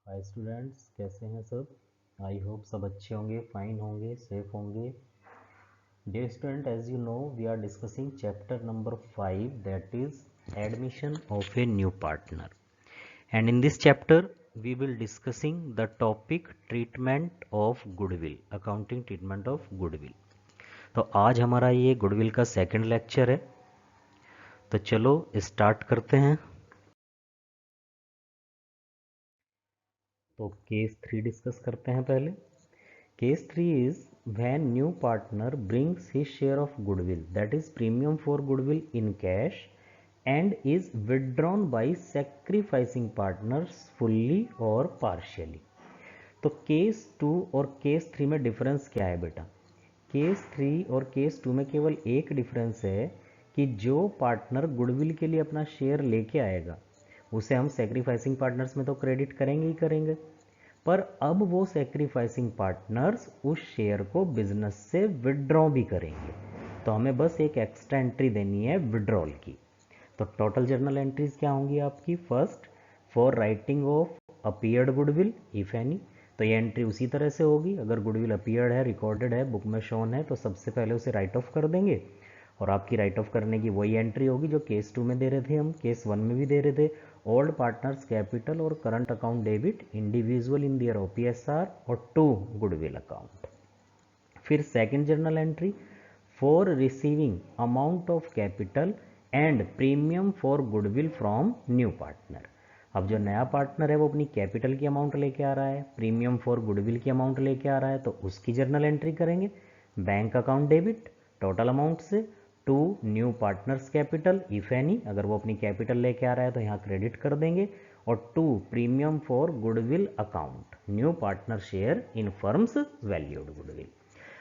Hi students, कैसे हैं सब। आई होप सब अच्छे होंगे, फाइन होंगे, सेफ होंगे। Dear student, as you know we are discussing chapter number 5, that is admission of a new partner. And in this chapter we will discussing the topic treatment of goodwill, accounting treatment of goodwill. तो आज हमारा ये goodwill का second lecture है। तो चलो start करते हैं। तो केस 3 डिस्कस करते हैं पहले। Case 3 is when new partner brings his share of goodwill, that is premium for goodwill in cash, and is withdrawn by sacrificing partners fully or partially. तो केस 2 और केस 3 में difference क्या है बेटा। Case 3 और केस 2 में केवल एक डिफरेंस है कि जो पार्टनर गुडविल के लिए अपना शेयर लेके आएगा उसे हम सेक्रीफाइसिंग पार्टनर्स में तो क्रेडिट करेंगे ही करेंगे, पर अब वो सेक्रीफाइसिंग पार्टनर्स उस शेयर को बिजनेस से विड्रॉ भी करेंगे। तो हमें बस एक एक्स्ट्रा एंट्री देनी है विड्रॉल की। तो टोटल जर्नल एंट्रीज क्या होंगी आपकी। First, for writing of appeared goodwill if any. तो ये एंट्री उसी तरह से होगी, अगर गुडविल अपीयर्ड है, रिकॉर्डेड है, बुक में शोन है, तो सबसे पहले उसे राइट ऑफ कर देंगे। और आपकी राइट ऑफ करने की वही एंट्री होगी जो केस 2 में दे रहे थे, हम केस 1 में भी दे रहे थे। ओल्ड पार्टनर्स कैपिटल और current account debit individual in their OPSR और टू गुडविल अकाउंट। फिर second journal entry, for receiving amount of capital and premium for goodwill from new partner. अब जो नया पार्टनर है वो अपनी कैपिटल की अमाउंट लेके आ रहा है, प्रीमियम फॉर गुडविल की अमाउंट लेके आ रहा है, तो उसकी जर्नल एंट्री करेंगे। Bank account debit total amount से to new partners capital if any, अगर वो अपनी कैपिटल लेके आ रहा है तो यहाँ क्रेडिट कर देंगे। और to premium for goodwill account new partner share in firms valued goodwill.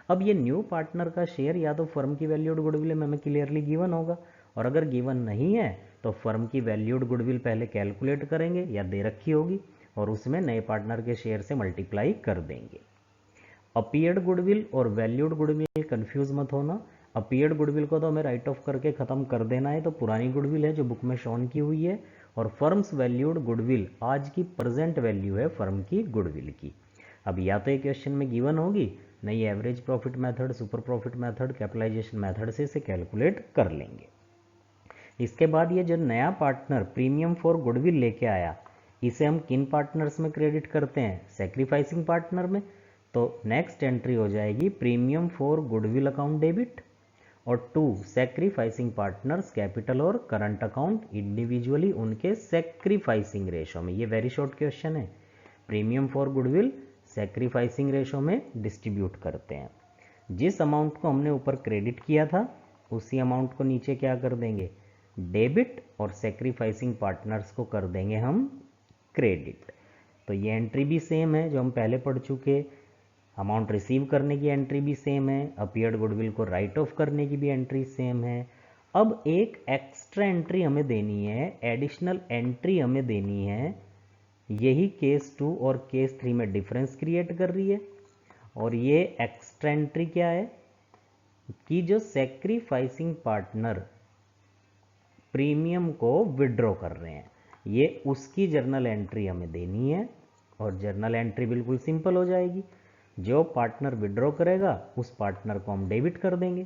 अब ये न्यू पार्टनर का शेयर या तो फर्म की वैल्यूड गुडविल में हमें क्लियरली गिवन होगा, और अगर गिवन नहीं है तो फर्म की वैल्यूड गुडविल पहले कैलकुलेट करेंगे या दे रखी होगी और उसमें नए पार्टनर के शेयर से मल्टीप्लाई कर देंगे। अपीयर्ड गुडविल और वैल्यूड गुडविल कंफ्यूज मत होना। अपीयर्ड गुडविल को तो हमें राइट ऑफ करके खत्म कर देना है, तो पुरानी गुडविल है जो बुक में शोन की हुई है। और फर्म्स वैल्यूड गुडविल आज की प्रेजेंट वैल्यू है फर्म की गुडविल की। अब या तो एक क्वेश्चन में गिवन होगी, नहीं average profit method, super profit method, capitalisation method से इसे कैलकुलेट कर लेंगे। इसके बाद ये जो नया पार्टनर प्रीमियम फॉर गुडविल लेके आया, इसे हम किन पार्टनर्स में क्रेडिट करते हैं, सेक्रीफाइसिंग पार्टनर में। तो नेक्स्ट एंट्री हो जाएगी premium for goodwill account debit और टू सेक्रीफाइसिंग पार्टनर्स कैपिटल और करंट अकाउंट इंडिविजुअली उनके सेक्रीफाइसिंग रेशो में। ये वेरी शॉर्ट क्वेश्चन है। Premium for goodwill sacrificing ratio में डिस्ट्रीब्यूट करते हैं। जिस अमाउंट को हमने ऊपर क्रेडिट किया था उसी अमाउंट को नीचे क्या कर देंगे, डेबिट, और सेक्रीफाइसिंग पार्टनर्स को कर देंगे हम क्रेडिट। तो ये एंट्री भी सेम है जो हम पहले पढ़ चुके। अमाउंट रिसीव करने की एंट्री भी सेम है, अपीयर्ड गुडविल को राइट ऑफ करने की भी एंट्री सेम है। अब एक एक्स्ट्रा एंट्री हमें देनी है, एडिशनल एंट्री हमें देनी है, यही केस 2 और केस 3 में डिफरेंस क्रिएट कर रही है। और ये एक्स्ट्रा एंट्री क्या है कि जो सेक्रीफाइसिंग पार्टनर प्रीमियम को विड्रॉ कर रहे हैं, ये उसकी जर्नल एंट्री हमें देनी है। और जर्नल एंट्री बिल्कुल सिंपल हो जाएगी, जो पार्टनर विड्रॉ करेगा उस पार्टनर को हम डेबिट कर देंगे।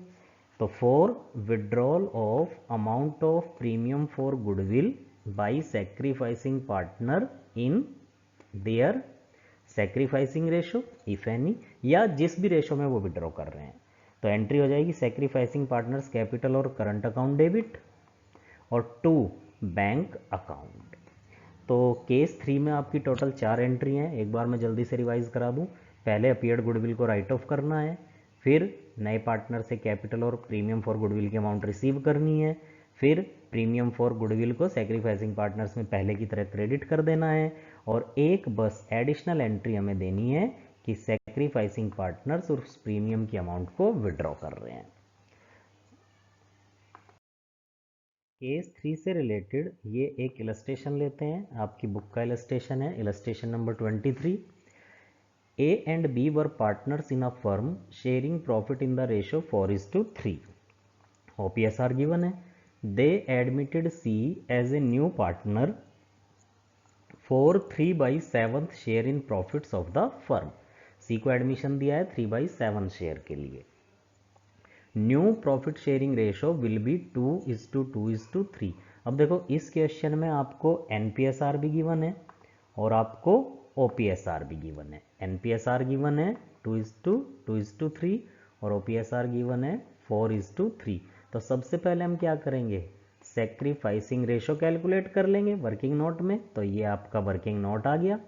तो for withdrawal of amount of premium for goodwill by sacrificing partner in their sacrificing ratio if any, या जिस भी रेशो में वो विड्रॉ कर रहे हैं, तो एंट्री हो जाएगी सेक्रीफाइसिंग पार्टनर्स कैपिटल और करंट अकाउंट डेबिट और टू बैंक अकाउंट। तो केस 3 में आपकी टोटल 4 एंट्री हैं। एक बार मैं जल्दी से रिवाइज करा दूं। पहले अपीयर्ड गुडविल को राइट ऑफ करना है, फिर नए पार्टनर से कैपिटल और प्रीमियम फॉर गुडविल की अमाउंट रिसीव करनी है, फिर प्रीमियम फॉर गुडविल को सेक्रीफाइसिंग पार्टनर्स में पहले की तरह क्रेडिट कर देना है, और एक बस एडिशनल एंट्री हमें देनी है कि सेक्रीफाइसिंग पार्टनर्स उस प्रीमियम की अमाउंट को विड्रॉ कर रहे हैं। केस 3 से रिलेटेड ये एक इलस्ट्रेशन लेते हैं, आपकी बुक का इलस्ट्रेशन है, illustration number 23। A and B were partners in a firm sharing profit in the ratio 4:3. OPSR given है। They admitted C as a new partner for 3/7 share in profits of the firm. C को admission दिया है 3/7 share के लिए। New profit sharing ratio will be 2:2:3। अब देखो इस question में आपको एनपीएसआर भी गिवन है और आपको ओपीएसआर भी गिवन है। एनपीएसआर गिवन है 2:2:3 और ओपीएसआर गिवन है 4:3। तो सबसे पहले हम क्या करेंगे, सैक्रिफाइसिंग रेशो कैलकुलेट कर लेंगे वर्किंग नोट में। तो ये आपका वर्किंग नोट आ गया।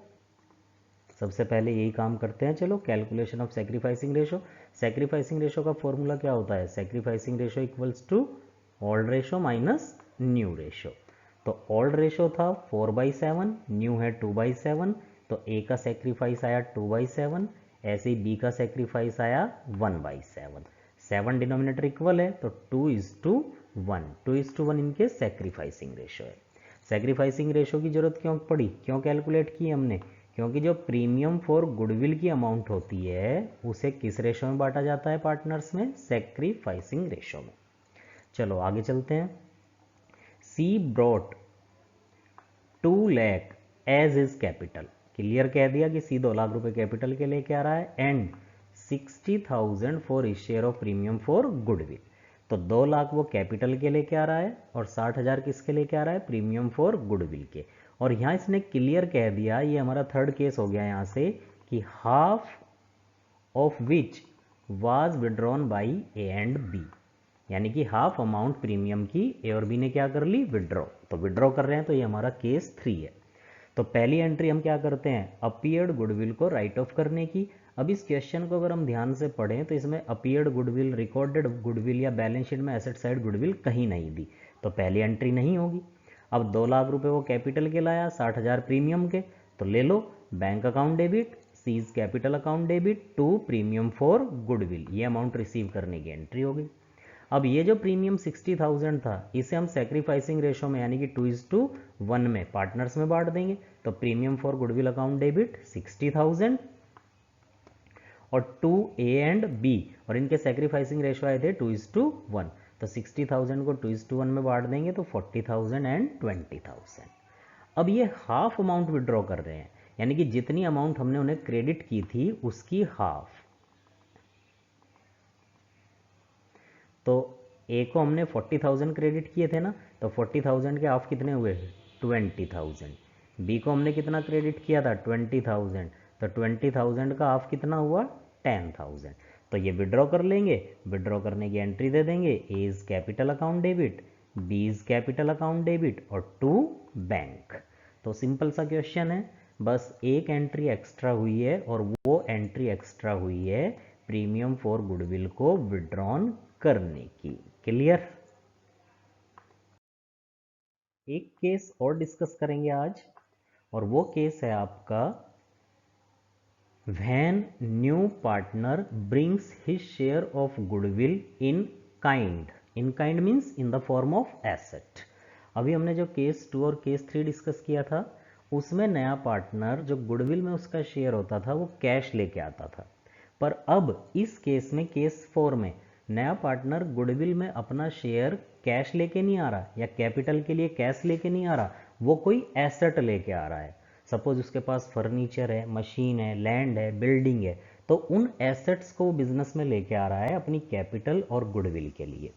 सबसे पहले यही काम करते हैं, चलो calculation of sacrificing ratio. Sacrificing ratio का फॉर्मूला क्या होता है, sacrificing ratio equals to old ratio minus new ratio. तो ओल्ड रेशो था 4/7, न्यू है 2/7, तो ए का सैक्रिफाइस आया 2/7, ऐसे ही बी का सैक्रिफाइस आया 1/7। 7 डिनोमिनेटर इक्वल है तो 2:1, 2:1 इनके सैक्रिफाइसिंग रेशो है। सैक्रिफाइसिंग रेशो की जरूरत क्यों पड़ी, क्यों कैलकुलेट की हमने, क्योंकि जो प्रीमियम फॉर गुडविल की अमाउंट होती है उसे किस रेशो में बांटा जाता है पार्टनर्स में, सैक्रिफाइसिंग रेशो में। चलो आगे चलते हैं। C brought 2 lakh as his capital. Clear कह दिया कि सी 2 लाख रुपए कैपिटल के लेके आ रहा है and 60,000 for share of premium for goodwill. तो 2 लाख वो कैपिटल के लेके आ रहा है और 60,000 किसके लेके आ रहा है, प्रीमियम फॉर गुडविल के। और यहाँ इसने क्लियर कह दिया, ये हमारा थर्ड केस हो गया यहाँ से, कि half of which was withdrawn by A and B, यानी कि हाफ अमाउंट प्रीमियम की ए और बी ने क्या कर ली, विड्रॉ। तो विड्रॉ कर रहे हैं, तो ये हमारा केस 3 है। तो पहली एंट्री हम क्या करते हैं, अपीयर्ड गुडविल को राइट ऑफ करने की। अब इस क्वेश्चन को अगर हम ध्यान से पढ़ें तो इसमें अपीयर्ड गुडविल, रिकॉर्डेड गुडविल या बैलेंस शीट में एसेट साइड गुडविल कहीं नहीं दी, तो पहली एंट्री नहीं होगी। अब 2 लाख रुपए वो कैपिटल के लाया, 60,000 प्रीमियम के, तो ले लो bank account debit, C's capital account debit to premium for goodwill, ये अमाउंट रिसीव करने की एंट्री हो गई। अब ये जो प्रीमियम 60,000 था इसे हम सैक्रिफाइसिंग रेशो में यानी कि 2:1 में पार्टनर्स में बांट देंगे। तो premium for goodwill account debit 60,000 और 2 ए एंड बी, और इनके सैक्रिफाइसिंग रेशो आए थे 2:1। तो 60,000 को 2:1 में बांट देंगे तो 40,000 एंड 20,000। अब ये हाफ अमाउंट विड्रॉ कर रहे हैं, यानी कि जितनी अमाउंट हमने उन्हें क्रेडिट की थी उसकी हाफ। तो ए को हमने 40,000 क्रेडिट किए थे ना, तो 40,000 के हाफ कितने हुए, 20,000। बी को हमने कितना क्रेडिट किया था, 20,000, तो 20,000 का हाफ कितना हुआ, 10,000। तो ये विड्रॉ कर लेंगे, विड्रॉ करने की एंट्री दे देंगे, A is capital account debit, B is capital account debit और टू बैंक। तो सिंपल सा क्वेश्चन है, बस एक एंट्री एक्स्ट्रा हुई है और वो एंट्री एक्स्ट्रा हुई है प्रीमियम फॉर गुडविल को विड्रॉन करने की। क्लियर। एक केस और डिस्कस करेंगे आज, और वो केस है आपका when new partner brings his share of goodwill in kind. in kind means in the form of asset. अभी हमने जो केस 2 और केस 3 डिस्कस किया था उसमें नया पार्टनर जो गुडविल में उसका शेयर होता था वो कैश लेके आता था, पर अब इस केस में केस 4 में नया पार्टनर गुडविल में अपना शेयर कैश लेके नहीं आ रहा या कैपिटल के लिए कैश लेके नहीं आ रहा, वो कोई एसेट लेके आ रहा है। सपोज उसके पास फर्नीचर है, मशीन है, लैंड है, बिल्डिंग है, तो उन एसेट्स को बिजनेस में लेके आ रहा है अपनी कैपिटल और गुडविल के लिए।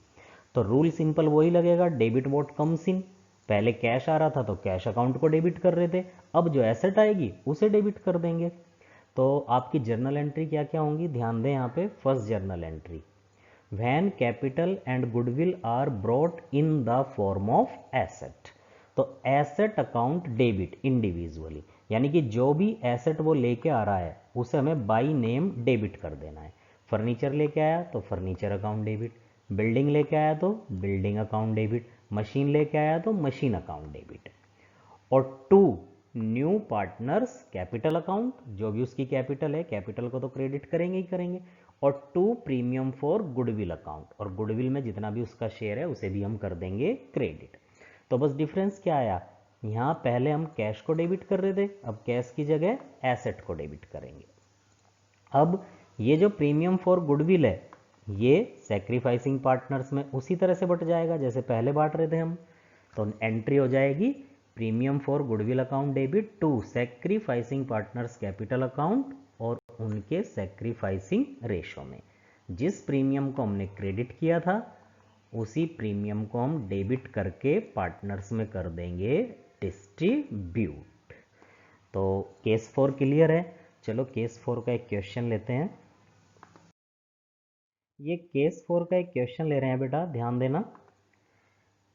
तो रूल सिंपल वही लगेगा, डेबिट व्हाट कम्स इन। पहले कैश आ रहा था तो कैश अकाउंट को डेबिट कर रहे थे, अब जो एसेट आएगी उसे डेबिट कर देंगे। तो आपकी जर्नल एंट्री क्या क्या होंगी, ध्यान दें यहाँ पे। First journal entry, when capital and goodwill are brought in the form of asset. तो एसेट अकाउंट डेबिट इंडिविजुअली, यानी कि जो भी एसेट वो लेके आ रहा है उसे हमें बाई नेम डेबिट कर देना है। फर्नीचर लेके आया तो फर्नीचर अकाउंट डेबिट, बिल्डिंग लेके आया तो बिल्डिंग अकाउंट डेबिट, मशीन लेके आया तो मशीन अकाउंट डेबिट। और to new partners capital account, जो भी उसकी कैपिटल है, कैपिटल को तो क्रेडिट करेंगे ही करेंगे। और to premium for goodwill account, और गुडविल में जितना भी उसका शेयर है उसे भी हम कर देंगे क्रेडिट। तो बस डिफरेंस क्या आया, यहाँ पहले हम कैश को डेबिट कर रहे थे, अब कैश की जगह एसेट को डेबिट करेंगे। अब ये जो प्रीमियम फॉर गुडविल है ये सैक्रिफाइसिंग पार्टनर्स में उसी तरह से बट जाएगा जैसे पहले बांट रहे थे हम। तो एंट्री हो जाएगी premium for goodwill account debit to sacrificing partners capital account और उनके सेक्रीफाइसिंग रेशो में जिस प्रीमियम को हमने क्रेडिट किया था उसी प्रीमियम को हम डेबिट करके पार्टनर्स में कर देंगे डिस्ट्रीब्यूट। तो केस 4 क्लियर है। चलो केस 4 का एक क्वेश्चन लेते हैं। ये केस 4 का एक क्वेश्चन ले रहे हैं बेटा, ध्यान देना।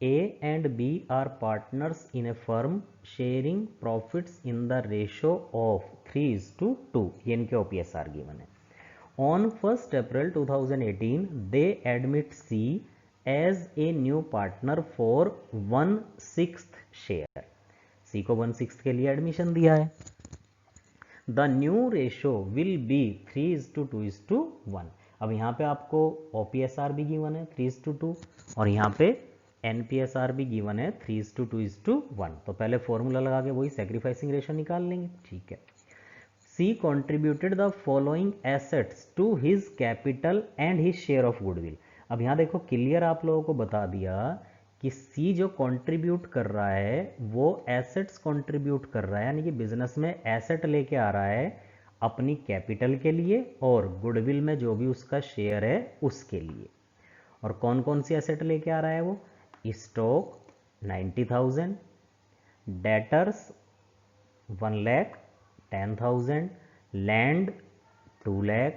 A and B are partners in a firm sharing profits in the ratio of 3:2। ये इनके OPSR गिवन है। On 1st April 2018 they admit C as a new partner for 1/6 share। C को 1/6 के लिए एडमिशन दिया है। The new ratio will be 3:2:1। अब यहाँ पे आपको OPSR भी गिवन है 3:2 और यहाँ पे NPSR भी गिवन है 3:2:1। तो पहले फॉर्मूला लगा के वही सेक्रीफाइसिंग रेशियो निकाल लेंगे। ठीक है। C contributed the following assets to his capital and his share of goodwill। अब यहाँ देखो क्लियर आप लोगों को बता दिया कि C जो कंट्रीब्यूट कर रहा है वो एसेट्स कंट्रीब्यूट कर रहा है, यानी कि बिजनेस में एसेट लेके आ रहा है अपनी कैपिटल के लिए और गुडविल में जो भी उसका शेयर है उसके लिए। और कौन कौन सी एसेट लेके आ रहा है वो? Stock 90,000, debtors 1,10,000, land 2 lakh,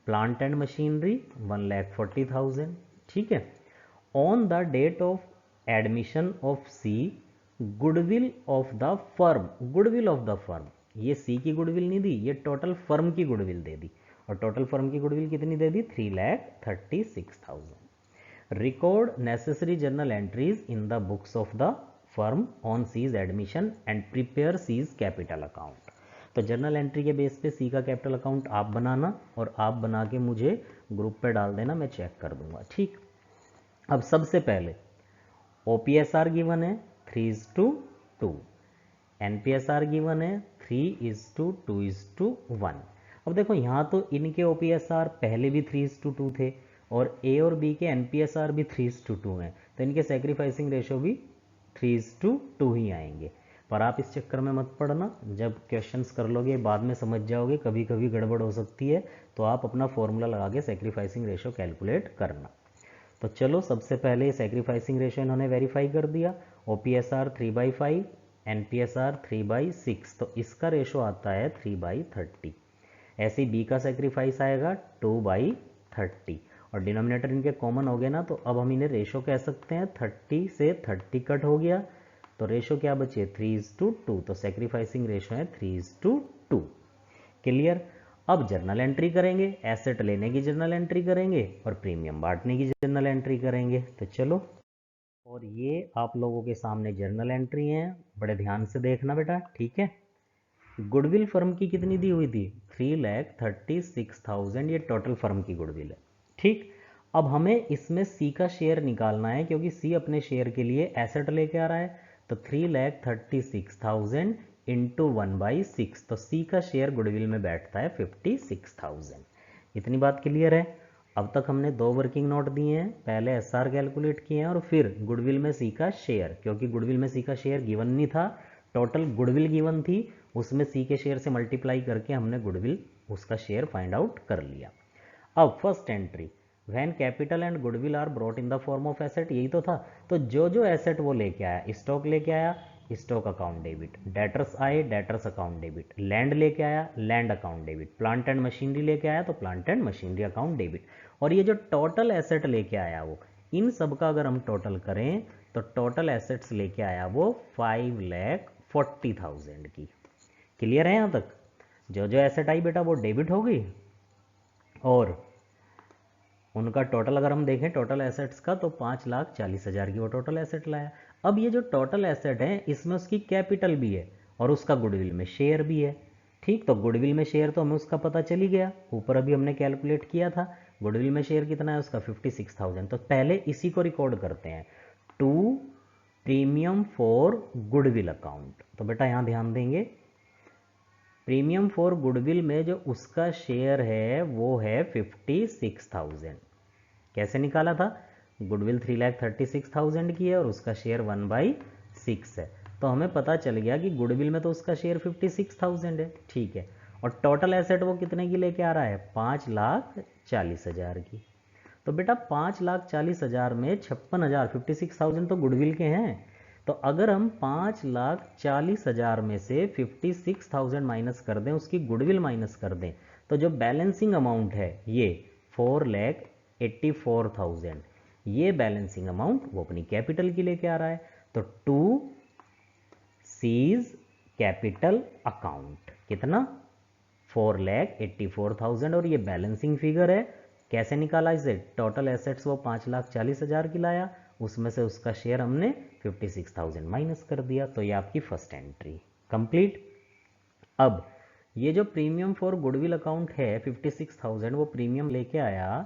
plant and machinery 1,40,000। ठीक है। On the date of admission of C goodwill of the firm, goodwill of the firm, ये सी की गुडविल नहीं दी, ये टोटल फर्म की गुडविल दे दी। और टोटल फर्म की गुडविल कितनी दे दी? 3,36,000। Record necessary journal entries in the books of the firm on C's admission and prepare C's capital account। तो जर्नल एंट्री के बेस पे सी का कैपिटल अकाउंट आप बनाना और आप बना के मुझे ग्रुप पे डाल देना, मैं चेक कर दूंगा। ठीक। अब सबसे पहले OPSR गिवन है 3:2, NPSR गिवन है 3:2:1। अब देखो यहाँ तो इनके OPSR पहले भी 3:2 थे और A और B के NPSR भी 3:2 हैं, तो इनके सेक्रीफाइसिंग रेशो भी 3:2 ही आएंगे। पर आप इस चक्कर में मत पड़ना, जब क्वेश्चंस कर लोगे बाद में समझ जाओगे कभी कभी गड़बड़ हो सकती है, तो आप अपना फॉर्मूला लगा के सेक्रीफाइसिंग रेशो कैलकुलेट करना। तो चलो सबसे पहले सेक्रीफाइसिंग रेशो इन्होंने वेरीफाई कर दिया। OPSR 3/5, NPSR 3/6, तो इसका रेशो आता है 3/30। ऐसे ही B का सेक्रीफाइस आएगा 2/30 और डिनोमिनेटर इनके कॉमन हो गए ना, तो अब हम इन्हें रेशो कह सकते हैं। 30 से 30 कट हो गया तो रेशो क्या बचे? 3:2। तो सेक्रीफाइसिंग रेशो है 3:2। क्लियर। अब जर्नल एंट्री करेंगे, एसेट लेने की जर्नल एंट्री करेंगे और प्रीमियम बांटने की जर्नल एंट्री करेंगे। तो चलो, और ये आप लोगों के सामने जर्नल एंट्री है, बड़े ध्यान से देखना बेटा। ठीक है। गुडविल फर्म की कितनी दी हुई थी? 3,36,000, ये टोटल फर्म की गुडविल है। ठीक। अब हमें इसमें सी का शेयर निकालना है क्योंकि सी अपने शेयर के लिए एसेट लेके आ रहा है। तो 3,36,000 इंटू 1/6, तो सी का शेयर गुडविल में बैठता है 56,000। इतनी बात क्लियर है। अब तक हमने 2 वर्किंग नोट दिए हैं, पहले एसआर कैलकुलेट किए हैं और फिर गुडविल में सी का शेयर, क्योंकि गुडविल में सी का शेयर गिवन नहीं था, टोटल गुडविल गिवन थी, उसमें सी के शेयर से मल्टीप्लाई करके हमने गुडविल उसका शेयर फाइंड आउट कर लिया। अब first entry, when capital and goodwill are brought in the form of asset, यही तो था। तो जो जो एसेट वो लेके आया, स्टॉक लेके आया, स्टॉक अकाउंट डेबिट, डेटर्स आए, डेटर्स अकाउंट डेबिट, लैंड लेके आया, land account debit, plant and machinery लेके आया तो plant and machinery account debit. और ये जो टोटल एसेट लेके आया वो, इन सब का अगर हम टोटल करें तो टोटल एसेट्स लेके आया वो 5,40,000 की। क्लियर है यहाँ तक? जो जो एसेट आई बेटा वो डेबिट हो गई और उनका टोटल अगर हम देखें टोटल एसेट्स का तो 5,40,000 की वो टोटल एसेट लाया। अब ये जो टोटल एसेट है इसमें उसकी कैपिटल भी है और उसका गुडविल में शेयर भी है। ठीक। तो गुडविल में शेयर तो हमें उसका पता चल ही गया, ऊपर अभी हमने कैलकुलेट किया था। गुडविल में शेयर कितना है उसका? 56,000। तो पहले इसी को रिकॉर्ड करते हैं, to premium for goodwill account. तो बेटा यहाँ ध्यान देंगे, प्रीमियम फॉर गुडविल में जो उसका शेयर है वो है 56,000। कैसे निकाला था? गुडविल 3,36,000 की है और उसका शेयर 1/6 है। तो तो हमें पता चल गया कि गुडविल में तो उसका शेयर 56,000 है, ठीक है। और टोटल एसेट वो कितने की लेके आ रहा है, 5,40,000 की। तो बेटा 5,40,000 में 56,000, 56,000 तो गुडविल के हैं। तो अगर हम 5,40,000 में से 56,000 माइनस कर दें, उसकी गुडविल माइनस कर दें, तो जो बैलेंसिंग अमाउंट है ये 4,84,000, ये बैलेंसिंग अमाउंट वो अपनी कैपिटल की लेके आ रहा है। तो टू सीज कैपिटल अकाउंट कितना, 4,84,000, और ये बैलेंसिंग फिगर है। कैसे निकाला इसे, टोटल एसेट्स वो 5,40,000 की लाया, उसमें से उसका शेयर हमने 56,000 माइनस कर दिया। तो ये आपकी फर्स्ट एंट्री कंप्लीट। अब ये जो प्रीमियम फॉर गुडविल अकाउंट है 56,000, वो प्रीमियम लेके आया,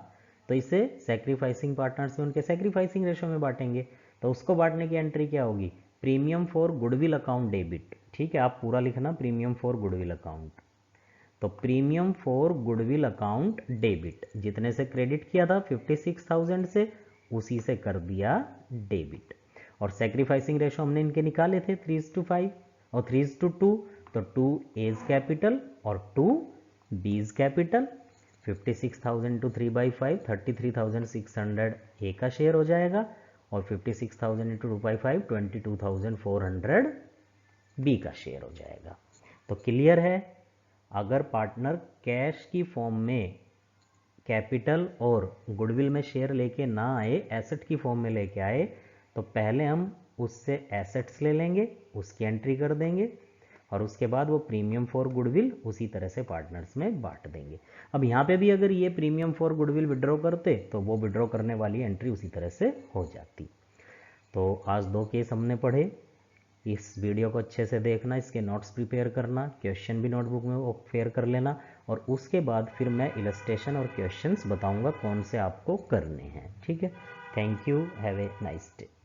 तो इसे सैक्रिफाइसिंग पार्टनर्स में उनके सैक्रिफाइसिंग रेशो में बांटेंगे। तो उसको बांटने की एंट्री क्या होगी, premium for goodwill account debit, ठीक है। आप पूरा लिखना प्रीमियम फॉर गुडविल अकाउंट। तो premium for goodwill account debit, जितने से क्रेडिट किया था 56,000 से, उसी से कर दिया डेबिट। और सैक्रिफाइसिंग रेशो हमने इनके निकाले थे 3:5 और 3:2, तो 2 एज कैपिटल और 2 बीज कैपिटल। 56,000 टू 3/5, 33,600 ए का शेयर हो जाएगा, और 56,000 इंटू 2/5, 22,400 बी का शेयर हो जाएगा। तो क्लियर है, अगर पार्टनर कैश की फॉर्म में कैपिटल और गुडविल में शेयर लेके ना आए, एसेट की फॉर्म में लेके आए, तो पहले हम उससे एसेट्स ले लेंगे, उसकी एंट्री कर देंगे, और उसके बाद वो प्रीमियम फॉर गुडविल उसी तरह से पार्टनर्स में बांट देंगे। अब यहाँ पे भी अगर ये प्रीमियम फॉर गुडविल विड्रॉ करते, तो वो विड्रॉ करने वाली एंट्री उसी तरह से हो जाती। तो आज 2 केस हमने पढ़े। इस वीडियो को अच्छे से देखना, इसके नोट्स प्रिपेयर करना, क्वेश्चन भी नोटबुक में वो फेयर कर लेना, और उसके बाद फिर मैं इलस्ट्रेशन और क्वेश्चंस बताऊंगा कौन से आपको करने हैं, ठीक है। Thank you, have a nice day.